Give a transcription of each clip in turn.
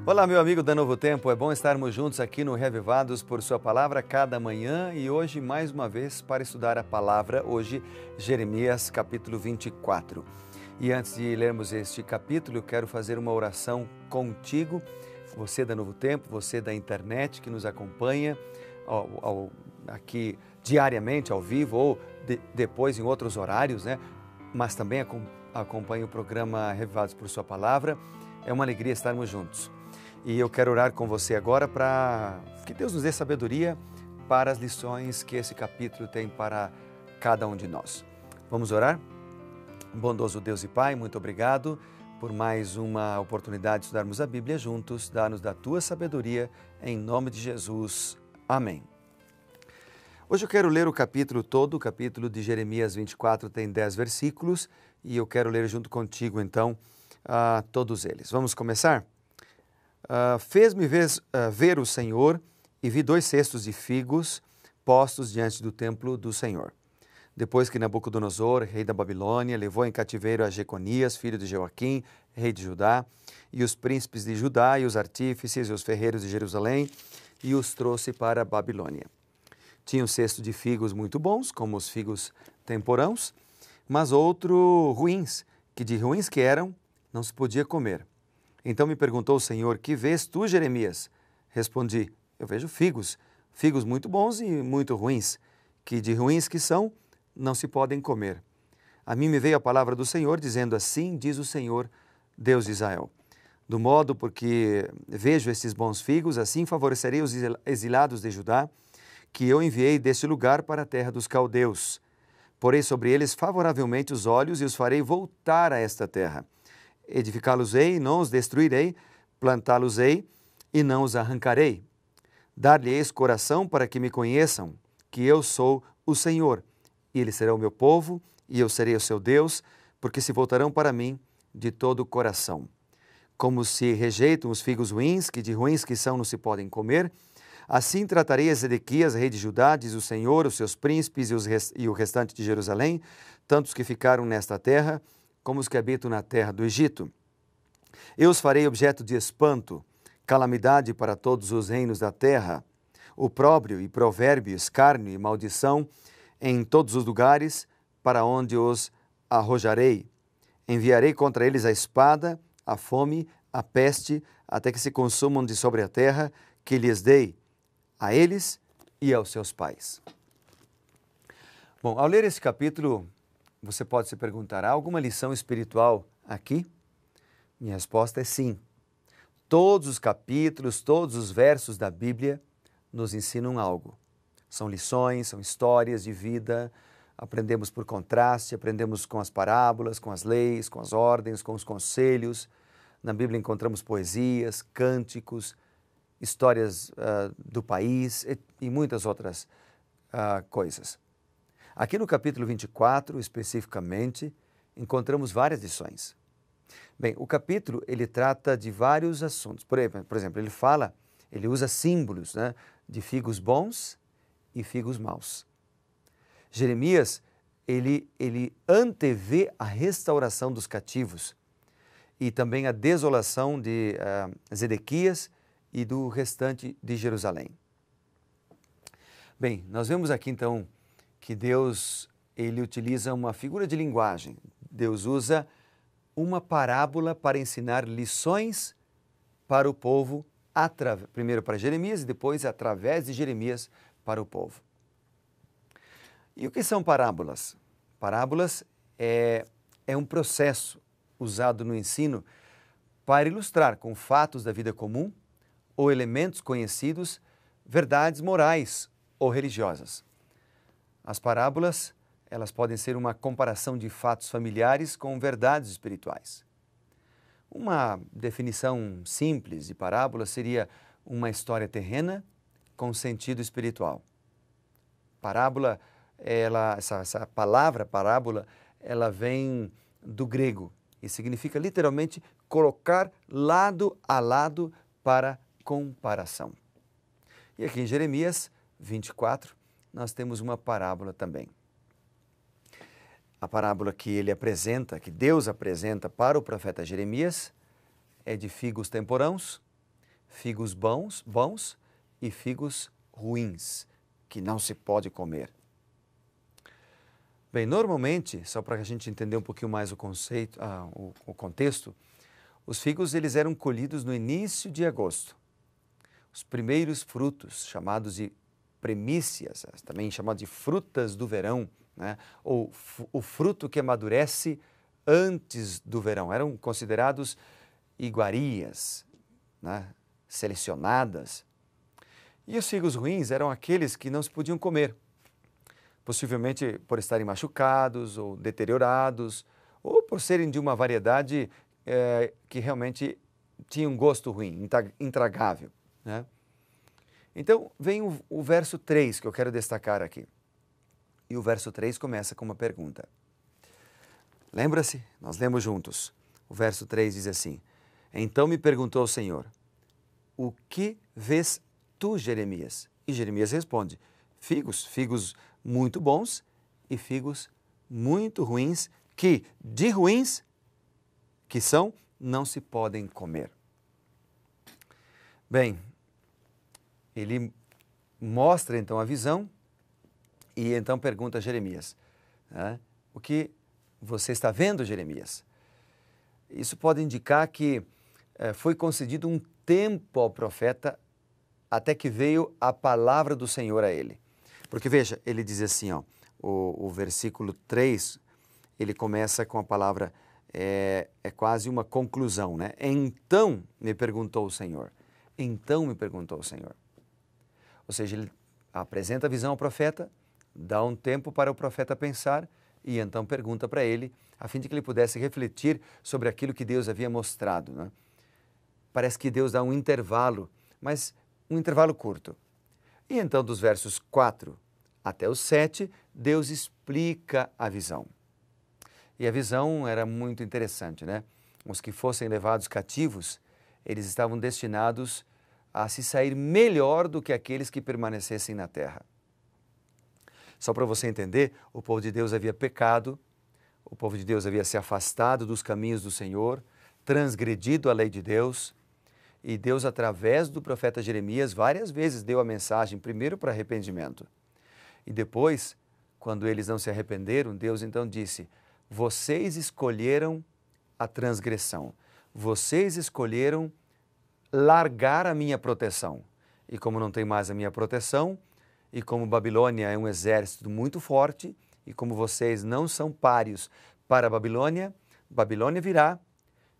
Olá, meu amigo da Novo Tempo, é bom estarmos juntos aqui no Reavivados por Sua Palavra cada manhã e hoje mais uma vez para estudar a palavra, hoje Jeremias capítulo 24. E antes de lermos este capítulo, eu quero fazer uma oração contigo, você da Novo Tempo, você da internet que nos acompanha aqui diariamente, ao vivo ou depois em outros horários, né? Mas também acompanha o programa Reavivados por Sua Palavra. É uma alegria estarmos juntos. E eu quero orar com você agora para que Deus nos dê sabedoria para as lições que esse capítulo tem para cada um de nós. Vamos orar? Bondoso Deus e Pai, muito obrigado por mais uma oportunidade de estudarmos a Bíblia juntos. Dá-nos da Tua sabedoria, em nome de Jesus. Amém. Hoje eu quero ler o capítulo todo, o capítulo de Jeremias 24 tem 10 versículos e eu quero ler junto contigo então todos eles. Vamos começar? Fez-me ver o Senhor e vi 2 cestos de figos postos diante do templo do Senhor. Depois que Nabucodonosor, rei da Babilônia, levou em cativeiro a Jeconias, filho de Joaquim, rei de Judá, e os príncipes de Judá, e os artífices, e os ferreiros de Jerusalém, e os trouxe para a Babilônia. Tinha um cesto de figos muito bons, como os figos temporãos, mas outro ruins, que de ruins que eram, não se podia comer. Então me perguntou o Senhor, que vês tu, Jeremias? Respondi, eu vejo figos muito bons e muito ruins, que de ruins que são, não se podem comer. A mim me veio a palavra do Senhor, dizendo, assim diz o Senhor, Deus de Israel. Do modo porque vejo esses bons figos, assim favorecerei os exilados de Judá, que eu enviei deste lugar para a terra dos caldeus. Porei sobre eles favoravelmente os olhos e os farei voltar a esta terra. Edificá-los-ei, não os destruirei, plantá-los-ei e não os arrancarei. Dar-lhe-eis coração para que me conheçam, que eu sou o Senhor. E eles serão meu povo, e eu serei o seu Deus, porque se voltarão para mim de todo o coração. Como se rejeitam os figos ruins, que de ruins que são não se podem comer, assim tratarei a Zedequias, rei de Judá, diz o Senhor, os seus príncipes e o restante de Jerusalém, tantos que ficaram nesta terra, como os que habitam na terra do Egito. Eu os farei objeto de espanto, calamidade para todos os reinos da terra, opróbrio e provérbio, escárnio e maldição em todos os lugares para onde os arrojarei. Enviarei contra eles a espada, a fome, a peste, até que se consumam de sobre a terra, que lhes dei a eles e aos seus pais. Bom, ao ler esse capítulo, você pode se perguntar, há alguma lição espiritual aqui? Minha resposta é sim. Todos os capítulos, todos os versos da Bíblia nos ensinam algo. São lições, são histórias de vida, aprendemos por contraste, aprendemos com as parábolas, com as leis, com as ordens, com os conselhos. Na Bíblia encontramos poesias, cânticos, histórias do país e muitas outras coisas. Aqui no capítulo 24, especificamente, encontramos várias lições. Bem, o capítulo, ele trata de vários assuntos. Por exemplo, ele usa símbolos, né, de figos bons e figos maus. Jeremias, ele antevê a restauração dos cativos e também a desolação de Zedequias e do restante de Jerusalém. Bem, nós vemos aqui então que Deus, ele utiliza uma figura de linguagem. Deus usa uma parábola para ensinar lições para o povo, primeiro para Jeremias e depois, através de Jeremias, para o povo. E o que são parábolas? Parábolas é um processo usado no ensino para ilustrar com fatos da vida comum ou elementos conhecidos, verdades morais ou religiosas. As parábolas, elas podem ser uma comparação de fatos familiares com verdades espirituais. Uma definição simples de parábola seria uma história terrena com sentido espiritual. Parábola, essa palavra parábola, ela vem do grego e significa literalmente colocar lado a lado para comparação. E aqui em Jeremias 24, nós temos uma parábola também. A parábola que ele apresenta, que Deus apresenta para o profeta Jeremias, é de figos temporãos figos bons e figos ruins, que não se pode comer. Bem, normalmente, só para a gente entender um pouquinho mais o conceito, o contexto, os figos eles eram colhidos no início de agosto. Os primeiros frutos, chamados de primícias, também chamados de frutas do verão, né? Ou o fruto que amadurece antes do verão, eram considerados iguarias, né? Selecionadas. E os figos ruins eram aqueles que não se podiam comer, possivelmente por estarem machucados ou deteriorados, ou por serem de uma variedade que realmente tinha um gosto ruim, intragável, né? Então, vem o verso 3 que eu quero destacar aqui. E o verso 3 começa com uma pergunta. Lembra-se? Nós lemos juntos. O verso 3 diz assim: Então me perguntou o Senhor, o que vês tu, Jeremias? E Jeremias responde, figos muito bons e figos muito ruins, que de ruins que são, não se podem comer. Bem, ele mostra então a visão e então pergunta a Jeremias, né? O que você está vendo, Jeremias? Isso pode indicar que foi concedido um tempo ao profeta até que veio a palavra do Senhor a ele. Porque veja, ele diz assim, ó, o versículo 3, ele começa com a palavra, é quase uma conclusão, né? Então me perguntou o Senhor. Então me perguntou o Senhor. Ou seja, ele apresenta a visão ao profeta, dá um tempo para o profeta pensar e então pergunta para ele, a fim de que ele pudesse refletir sobre aquilo que Deus havia mostrado, né? Parece que Deus dá um intervalo, mas um intervalo curto. E então, dos versos 4 até os 7, Deus explica a visão. E a visão era muito interessante, né? Os que fossem levados cativos, eles estavam destinados a se sair melhor do que aqueles que permanecessem na terra. Só para você entender, o povo de Deus havia pecado, o povo de Deus havia se afastado dos caminhos do Senhor, transgredido a lei de Deus, e Deus, através do profeta Jeremias, várias vezes deu a mensagem, primeiro para arrependimento, e depois, quando eles não se arrependeram, Deus então disse, vocês escolheram a transgressão, vocês escolheram largar a minha proteção. E como não tem mais a minha proteção, e como Babilônia é um exército muito forte, e como vocês não são páreos para a Babilônia, Babilônia virá,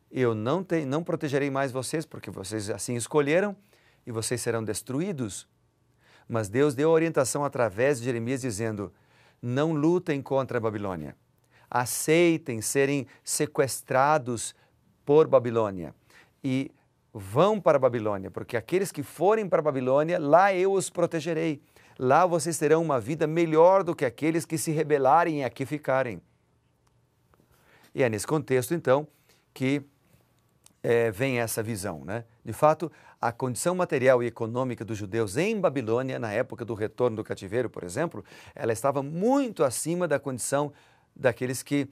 eu não protegerei mais vocês, porque vocês assim escolheram, e vocês serão destruídos. Mas Deus deu a orientação através de Jeremias dizendo, não lutem contra a Babilônia, aceitem serem sequestrados por Babilônia, e vão para a Babilônia, porque aqueles que forem para a Babilônia, lá eu os protegerei. Lá vocês terão uma vida melhor do que aqueles que se rebelarem e aqui ficarem. E é nesse contexto, então, que vem essa visão, né? De fato, a condição material e econômica dos judeus em Babilônia, na época do retorno do cativeiro, por exemplo, ela estava muito acima da condição daqueles que,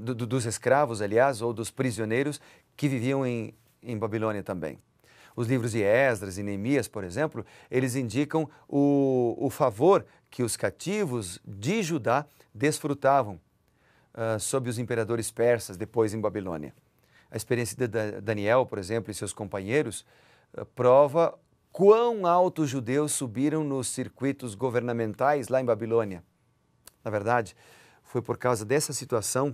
dos escravos, aliás, ou dos prisioneiros que viviam em Babilônia também. Os livros de Esdras e Neemias, por exemplo, eles indicam o favor que os cativos de Judá desfrutavam sob os imperadores persas depois em Babilônia. A experiência de Daniel, por exemplo, e seus companheiros prova quão alto os judeus subiram nos circuitos governamentais lá em Babilônia. Na verdade, foi por causa dessa situação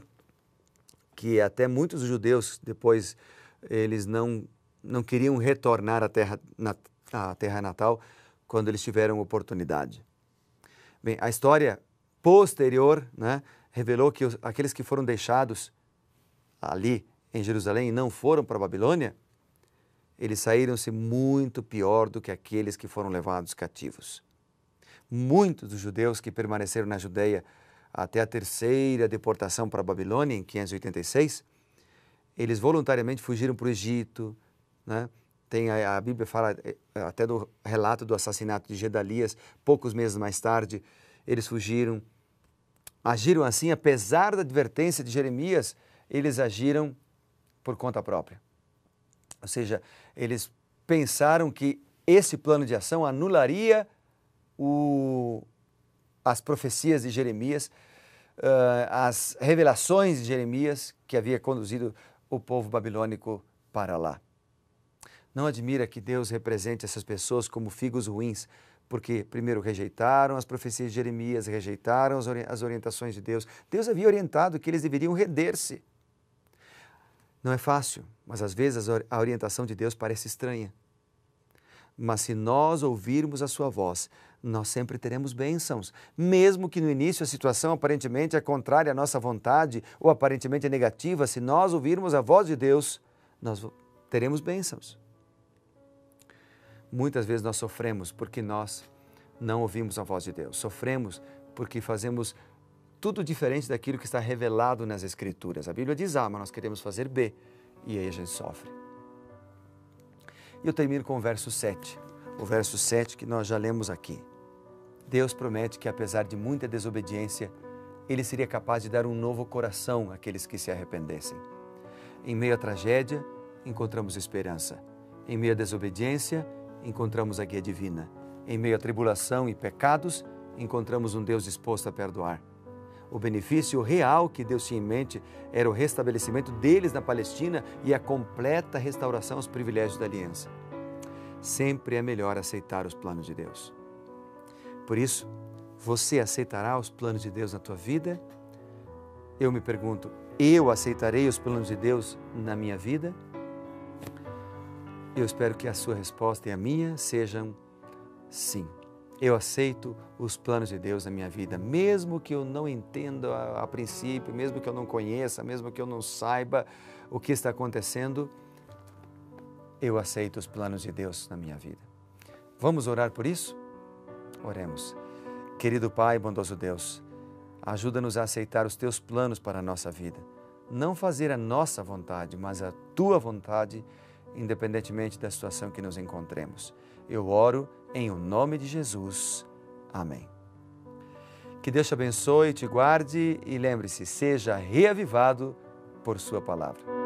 que até muitos judeus depois eles não queriam retornar à terra natal quando eles tiveram oportunidade. Bem, a história posterior, né, revelou que aqueles que foram deixados ali em Jerusalém e não foram para a Babilônia, eles saíram-se muito pior do que aqueles que foram levados cativos. Muitos dos judeus que permaneceram na Judeia até a terceira deportação para a Babilônia, em 586, eles voluntariamente fugiram para o Egito, né? A Bíblia fala até do relato do assassinato de Gedalias, poucos meses mais tarde, eles fugiram, agiram assim, apesar da advertência de Jeremias, eles agiram por conta própria. Ou seja, eles pensaram que esse plano de ação anularia as profecias de Jeremias, as revelações de Jeremias que havia conduzido o povo babilônico para lá. Não admira que Deus represente essas pessoas como figos ruins, porque primeiro rejeitaram as profecias de Jeremias, rejeitaram as orientações de Deus. Deus havia orientado que eles deveriam render-se. Não é fácil, mas às vezes a orientação de Deus parece estranha. Mas se nós ouvirmos a sua voz, nós sempre teremos bênçãos. Mesmo que no início a situação aparentemente é contrária à nossa vontade ou aparentemente é negativa, se nós ouvirmos a voz de Deus, nós teremos bênçãos. Muitas vezes nós sofremos porque nós não ouvimos a voz de Deus. Sofremos porque fazemos tudo diferente daquilo que está revelado nas Escrituras. A Bíblia diz A, mas nós queremos fazer B, e aí a gente sofre. E eu termino com o verso 7. O verso 7 que nós já lemos aqui. Deus promete que apesar de muita desobediência, Ele seria capaz de dar um novo coração àqueles que se arrependessem. Em meio à tragédia, encontramos esperança. Em meio à desobediência, encontramos a guia divina. Em meio à tribulação e pecados, encontramos um Deus disposto a perdoar. O benefício real que Deus tinha em mente era o restabelecimento deles na Palestina e a completa restauração aos privilégios da aliança. Sempre é melhor aceitar os planos de Deus. Por isso, você aceitará os planos de Deus na tua vida? Eu me pergunto, eu aceitarei os planos de Deus na minha vida? Eu espero que a sua resposta e a minha sejam sim. Eu aceito os planos de Deus na minha vida, mesmo que eu não entenda a princípio, mesmo que eu não conheça, mesmo que eu não saiba o que está acontecendo, eu aceito os planos de Deus na minha vida. Vamos orar por isso? Oremos. Querido Pai, bondoso Deus, ajuda-nos a aceitar os Teus planos para a nossa vida. Não fazer a nossa vontade, mas a Tua vontade, independentemente da situação que nos encontremos. Eu oro em o nome de Jesus. Amém. Que Deus te abençoe, te guarde e lembre-se, seja reavivado por sua palavra.